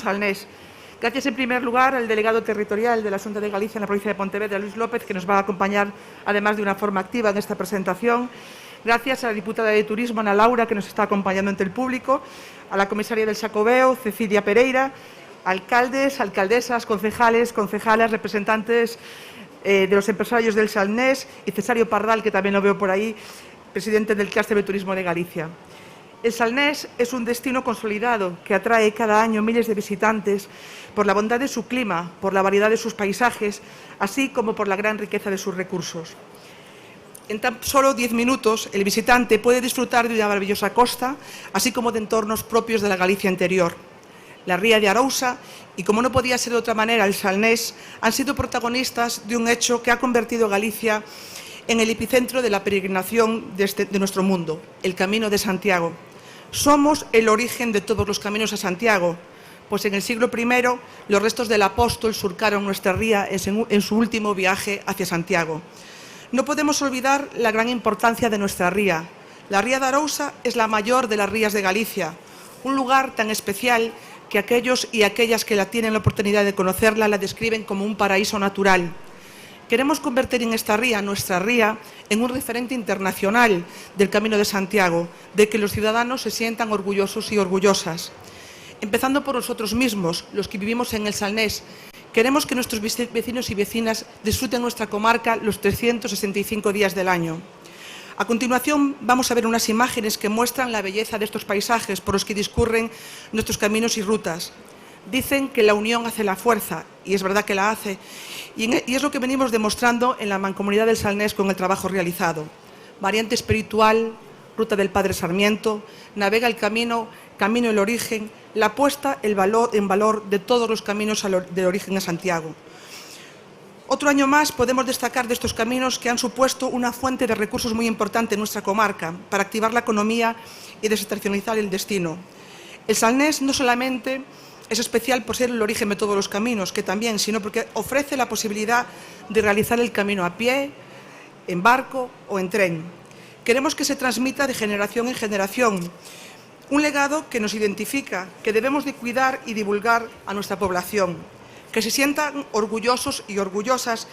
salnés. Gracias en primer lugar al delegado territorial de la Xunta de Galicia en la provincia de Pontevedra, Luis López, que nos va a acompañar además de una forma activa en esta presentación. Gracias a la diputada de Turismo, Ana Laura, que nos está acompañando ante el público, a la comisaria del Xacobeo, Cecilia Pereira, alcaldes, alcaldesas, concejales, concejalas, representantes de los empresarios del Salnés y Cesario Pardal, que también lo veo por ahí, presidente del Clúster de Turismo de Galicia. El Salnés es un destino consolidado que atrae cada año miles de visitantes por la bondad de su clima, por la variedad de sus paisajes, así como por la gran riqueza de sus recursos. En tan solo 10 minutos, el visitante puede disfrutar de una maravillosa costa, así como de entornos propios de la Galicia interior. La ría de Arousa y, como no podía ser de otra manera, el Salnés han sido protagonistas de un hecho que ha convertido a Galicia en el epicentro de la peregrinación de nuestro mundo, el Camino de Santiago. Somos el origen de todos los caminos a Santiago, pues en el siglo I los restos del apóstol surcaron nuestra ría en su último viaje hacia Santiago. No podemos olvidar la gran importancia de nuestra ría. La ría de Arousa es la mayor de las rías de Galicia, un lugar tan especial que aquellos y aquellas que tienen la oportunidad de conocerla la describen como un paraíso natural. Queremos convertir en esta ría, nuestra ría, en un referente internacional del Camino de Santiago, de que los ciudadanos se sientan orgullosos y orgullosas. Empezando por nosotros mismos, los que vivimos en el Salnés, queremos que nuestros vecinos y vecinas disfruten nuestra comarca los 365 días del año. A continuación vamos a ver unas imágenes que muestran la belleza de estos paisajes por los que discurren nuestros caminos y rutas. Dicen que la unión hace la fuerza, y es verdad que la hace, y es lo que venimos demostrando en la Mancomunidad del Salnés con el trabajo realizado. Variante espiritual, Ruta del Padre Sarmiento, Navega el Camino, Camino el Origen, la puesta en valor de todos los caminos del origen a Santiago. Otro año más podemos destacar de estos caminos que han supuesto una fuente de recursos muy importante en nuestra comarca para activar la economía y desestacionalizar el destino. El Salnés no solamente es especial por ser el origen de todos los caminos, que también, sino porque ofrece la posibilidad de realizar el camino a pie, en barco o en tren. Queremos que se transmita de generación en generación, un legado que nos identifica, que debemos de cuidar y divulgar a nuestra población, que se sientan orgullosos y orgullosas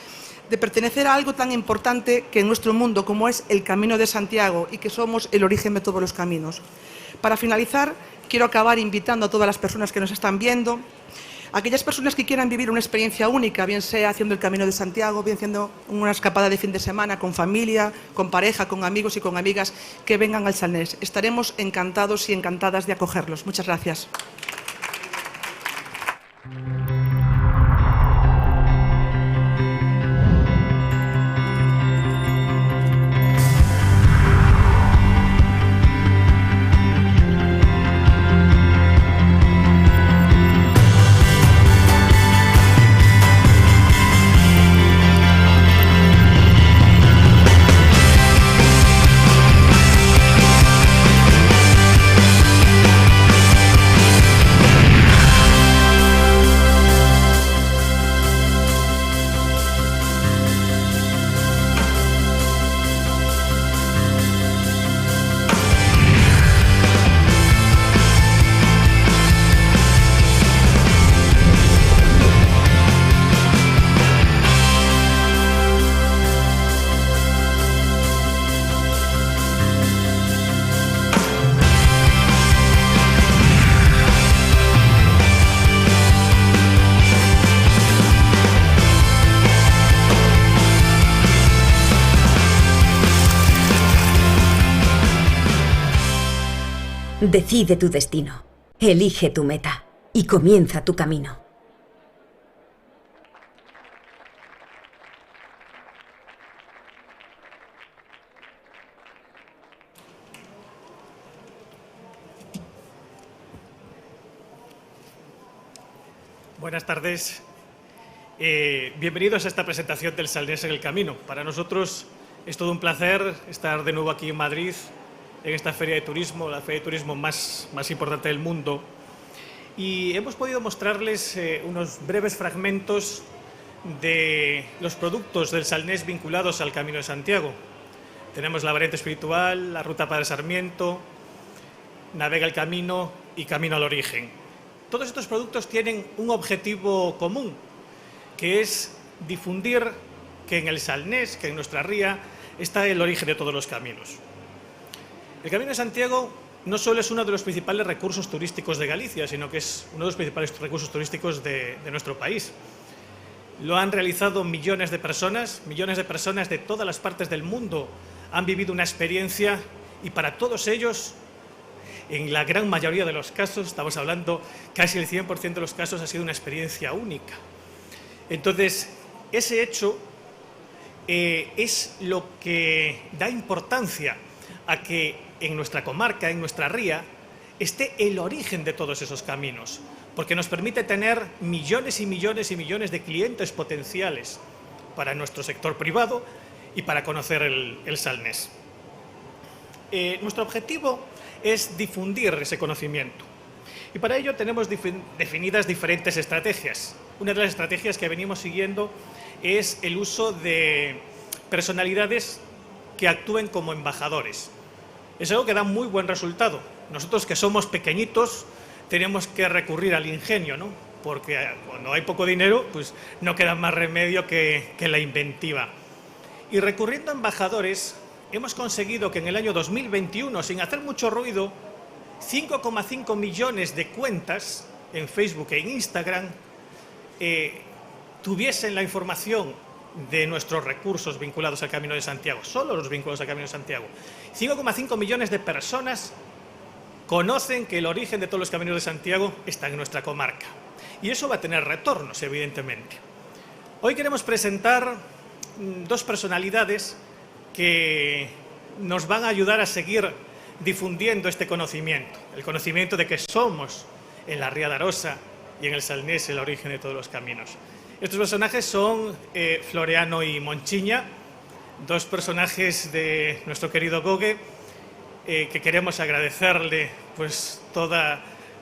de pertenecer a algo tan importante que en nuestro mundo como es el Camino de Santiago y que somos el origen de todos los caminos. Para finalizar, quiero acabar invitando a todas las personas que nos están viendo, aquellas personas que quieran vivir una experiencia única, bien sea haciendo el Camino de Santiago, bien siendo una escapada de fin de semana con familia, con pareja, con amigos y con amigas, que vengan al Salnés. Estaremos encantados y encantadas de acogerlos. Muchas gracias. Decide tu destino, elige tu meta y comienza tu camino. Buenas tardes. Bienvenidos a esta presentación del Salnés en el Camino. Para nosotros es todo un placer estar de nuevo aquí en Madrid, en esta feria de turismo, la feria de turismo más importante del mundo. Y hemos podido mostrarles unos breves fragmentos de los productos del Salnés vinculados al Camino de Santiago. Tenemos la variante espiritual, la Ruta Padre Sarmiento, Navega el Camino y Camino al Origen. todos estos productos tienen un objetivo común, que es difundir que en el Salnés, que en nuestra ría, está el origen de todos los caminos. El Camino de Santiago no solo es uno de los principales recursos turísticos de Galicia, sino que es uno de los principales recursos turísticos de nuestro país. Lo han realizado millones de personas de todas las partes del mundo han vivido una experiencia, y para todos ellos, en la gran mayoría de los casos, estamos hablando casi el 100% de los casos, ha sido una experiencia única. Entonces, ese hecho es lo que da importancia a que en nuestra comarca, en nuestra ría, esté el origen de todos esos caminos, porque nos permite tener millones y millones y millones de clientes potenciales para nuestro sector privado y para conocer el Salnés. Nuestro objetivo es difundir ese conocimiento, y para ello tenemos definidas diferentes estrategias. Una de las estrategias que venimos siguiendo es el uso de personalidades que actúen como embajadores. Es algo que da muy buen resultado. Nosotros, que somos pequeñitos, tenemos que recurrir al ingenio, ¿no? Porque cuando hay poco dinero, pues no queda más remedio que la inventiva. Y recurriendo a embajadores, hemos conseguido que en el año 2021, sin hacer mucho ruido, 5,5 millones de cuentas en Facebook e en Instagram tuviesen la información de nuestros recursos vinculados al Camino de Santiago, solo los vinculados al Camino de Santiago. 5,5 millones de personas conocen que el origen de todos los caminos de Santiago está en nuestra comarca. Y eso va a tener retornos, evidentemente. Hoy queremos presentar dos personalidades que nos van a ayudar a seguir difundiendo este conocimiento. El conocimiento de que somos en la Ría de Arosa y en el Salnés el origen de todos los caminos. Estos personajes son Floreano y Monchiña, dos personajes de nuestro querido Gogue, que queremos agradecerle pues todo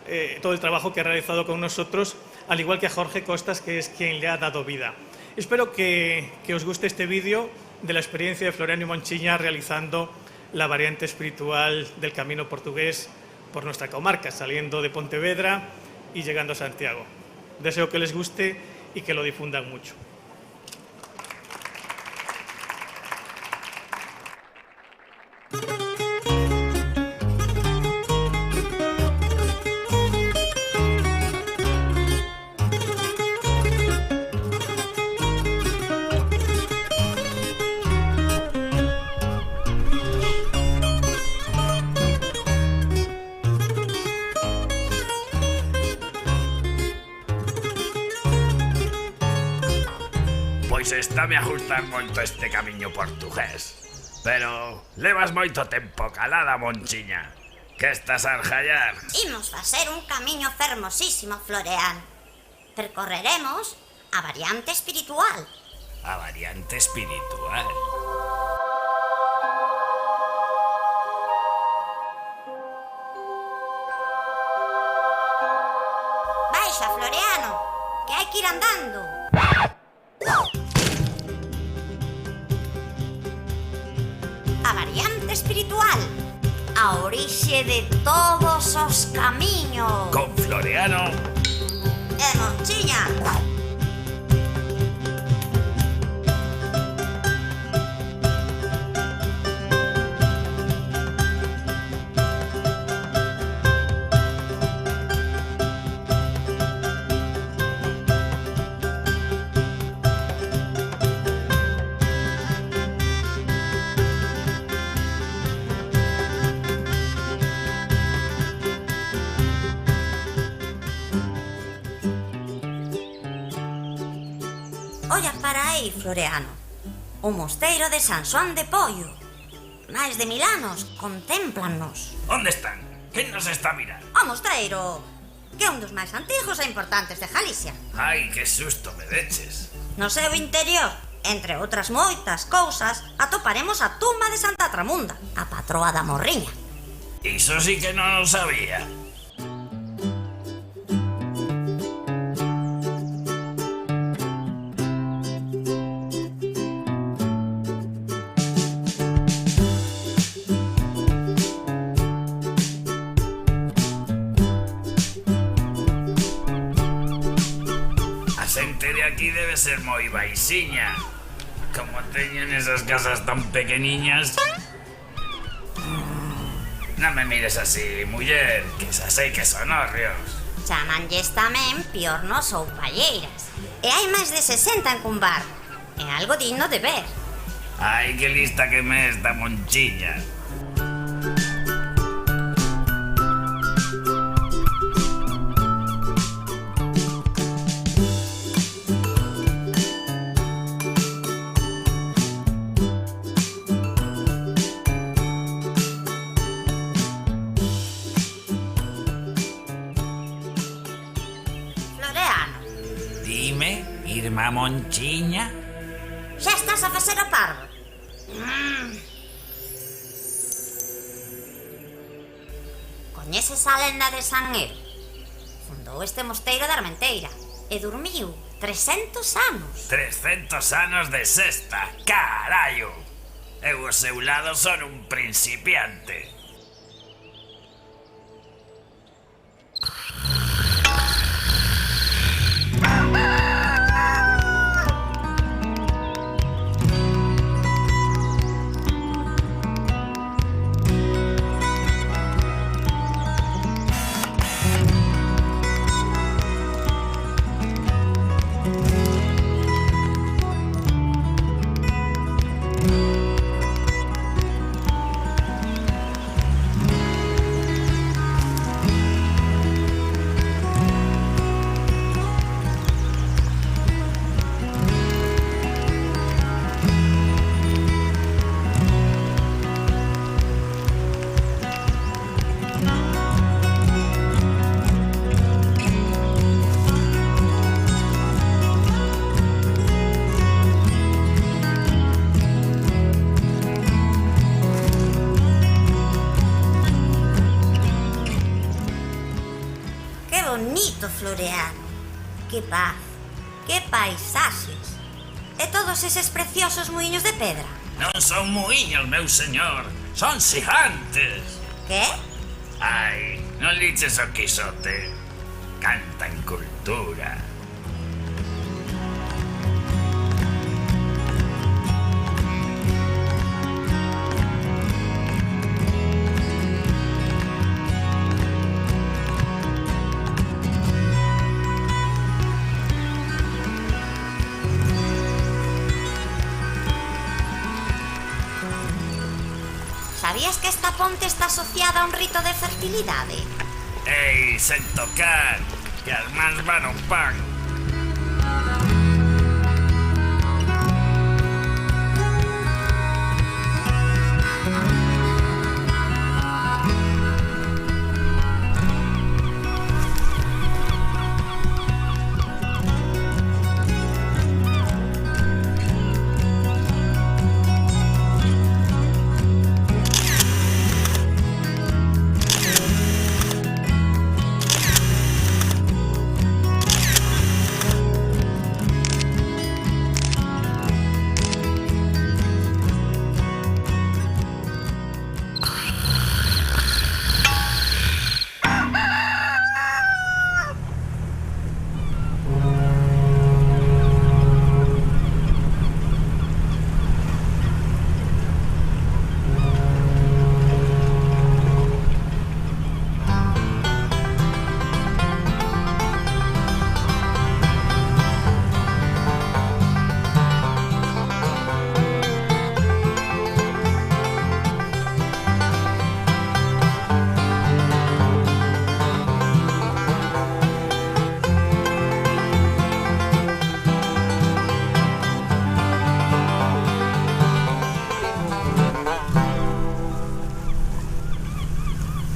el trabajo que ha realizado con nosotros, al igual que a Jorge Costas, que es quien le ha dado vida. Espero que os guste este vídeo de la experiencia de Floreano y Monchiña realizando la variante espiritual del Camino Portugués por nuestra comarca, saliendo de Pontevedra y llegando a Santiago. Deseo que les guste y que lo difundan mucho. Pois estáme a gustar moito este camiño portugués. Pero levas moito tempo calada, Monchiña. Que estás a arjallar? Imos facer un camiño fermosísimo, Floreán. Percorreremos a variante espiritual. A variante espiritual. Baixa, Floreano, que hai que ir andando. A variante espiritual, a orixe de todos os camiños. Con Floreano E Monchiña. Olla para aí, Floreano. O mosteiro de San Xoán de Poio. Máis de 1000 anos contémplanos. Onde están? Quen nos está a mirar? O mosteiro, que é un dos máis antigos e importantes de Galicia. Ai, que susto me deches. No seu interior, entre outras moitas cousas, atoparemos a tumba de Santa Tramunda, a patroa da Morriña. Iso sí que non o sabía. xente de aquí debe ser moi baixiña. Como teñen esas casas tan pequeniñas. Non me mires así, muller, que xa sei que son horrios. Chamanlles tamén piornos ou palleiras. E hai máis de 60 en Cumbar. É algo digno de ver. Ai, que lista que me esta Monchiña. Floreano, Dime, Irmá Monchiña. xa estás a facer o parvo? Coñeces a lenda de San Ero? Fundou este mosteiro de Armenteira e dormiu 300 anos. 300 anos de sesta, carallo. Eu ao seu lado son un principiante. Bonito, Floreano. Que paz, que paisaxes. E todos eses preciosos muiños de pedra. Non son muiños, meu señor. Son xigantes. Que? Ai, non liches o Quijote. Canta en cultura. Sabías que esta ponte está asociada a un rito de fertilidade? Ei, sen tocar, que as mans van ao pan.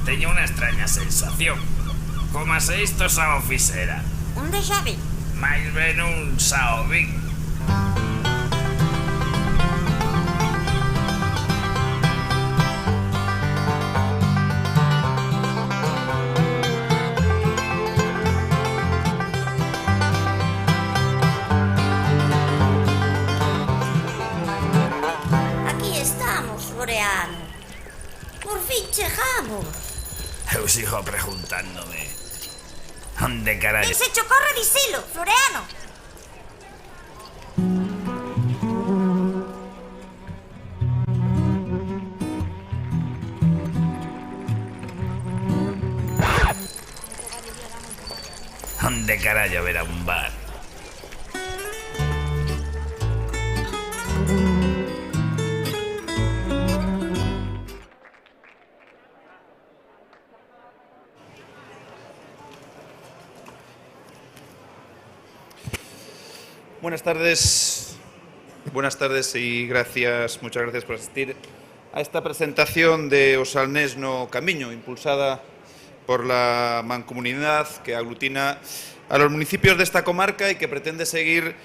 Teño unha extraña sensación. Como se isto xa o fixera. Un déjà vu. Mais ben un xa o vin. Aquí estamos, Floreano. Por fin chegamos. Eu sigo preguntándome. Onde carallo? E se che ocorre dicilo, Floreano. ¿Dónde carallo verá un bar? Buenas tardes y muchas gracias por asistir a esta presentación de O Salnés no Camiño, impulsada por la Mancomunidad que aglutina a los municipios de esta comarca y que pretende seguir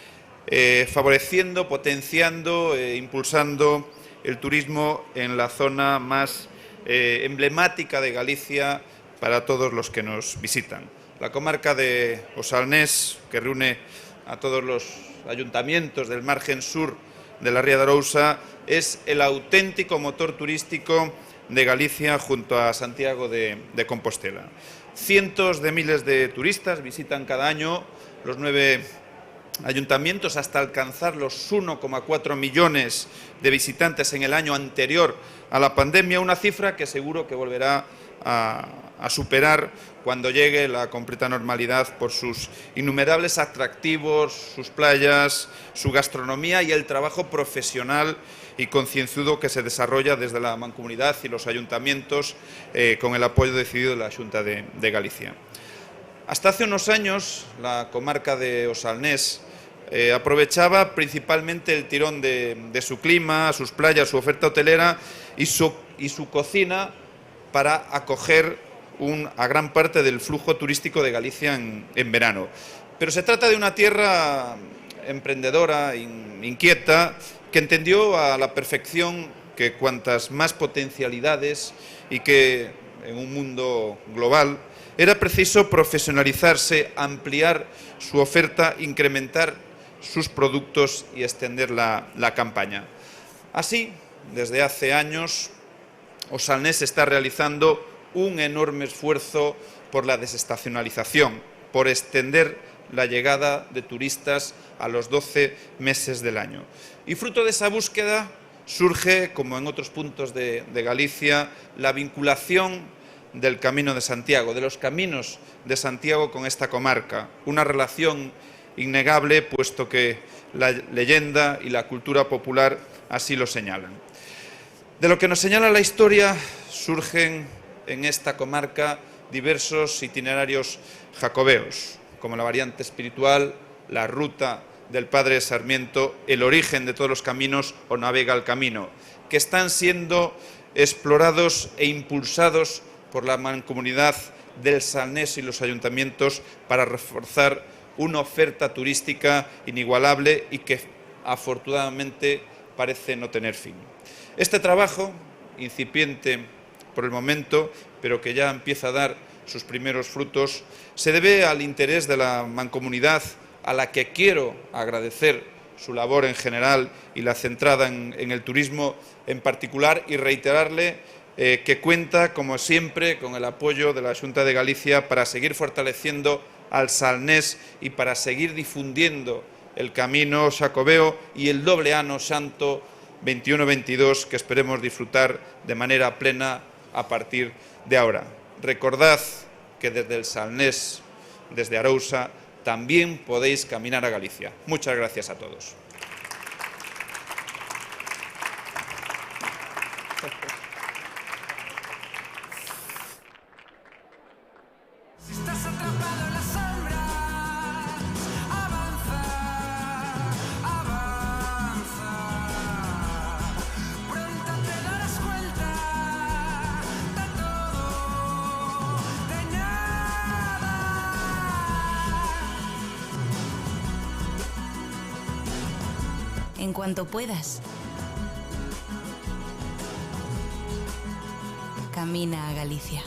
favoreciendo, potenciando e impulsando el turismo en la zona más emblemática de Galicia para todos los que nos visitan. La comarca de O Salnés, que reúne a todos los ayuntamientos del margen sur de la Ría de Arousa, es el auténtico motor turístico de Galicia junto a Santiago de Compostela. Cientos de miles de turistas visitan cada año los 9 ayuntamientos hasta alcanzar los 1,4 millones de visitantes en el año anterior a la pandemia, una cifra que seguro que volverá a superar cuando llegue la completa normalidad por sus innumerables atractivos, sus playas, su gastronomía y el trabajo profesional y concienzudo que se desarrolla desde la Mancomunidad y los ayuntamientos con el apoyo decidido de la Xunta de Galicia. Hasta hace unos años, la comarca de O Salnés aprovechaba principalmente el tirón de su clima, sus playas, su oferta hotelera y su cocina para acoger a gran parte del flujo turístico de Galicia en verano. Pero se trata de una tierra emprendedora, inquieta, que entendió a la perfección que cuantas más potencialidades y que en un mundo global era preciso profesionalizarse, ampliar su oferta, incrementar sus productos y extender la campaña. Así, desde hace años, O Salnés está realizando un enorme esfuerzo por la desestacionalización, por extender la llegada de turistas a los 12 meses del año. Y fruto de esa búsqueda surge, como en otros puntos de Galicia, la vinculación del Camino de Santiago, de los caminos de Santiago con esta comarca, una relación innegable, puesto que la leyenda y la cultura popular así lo señalan. De lo que nos señala la historia, surgen en esta comarca diversos itinerarios jacobeos, como la variante espiritual, la ruta del Padre Sarmiento, el origen de todos los caminos o Navega el Camino, que están siendo explorados e impulsados por la Mancomunidad del Salnés y los ayuntamientos para reforzar una oferta turística inigualable y que afortunadamente parece no tener fin. Este trabajo, incipiente por el momento, pero que ya empieza a dar sus primeros frutos, se debe al interés de la Mancomunidad, a la que quiero agradecer su labor en general y la centrada en el turismo en particular, y reiterarle que cuenta, como siempre, con el apoyo de la Xunta de Galicia para seguir fortaleciendo al Salnés y para seguir difundiendo el camino xacobeo y el doble ano santo 21-22 que esperemos disfrutar de manera plena a partir de ahora. Recordad que desde el Salnés, desde Arousa, también podéis caminar a Galicia. Muchas gracias a todos. En cuanto puedas, camina a Galicia.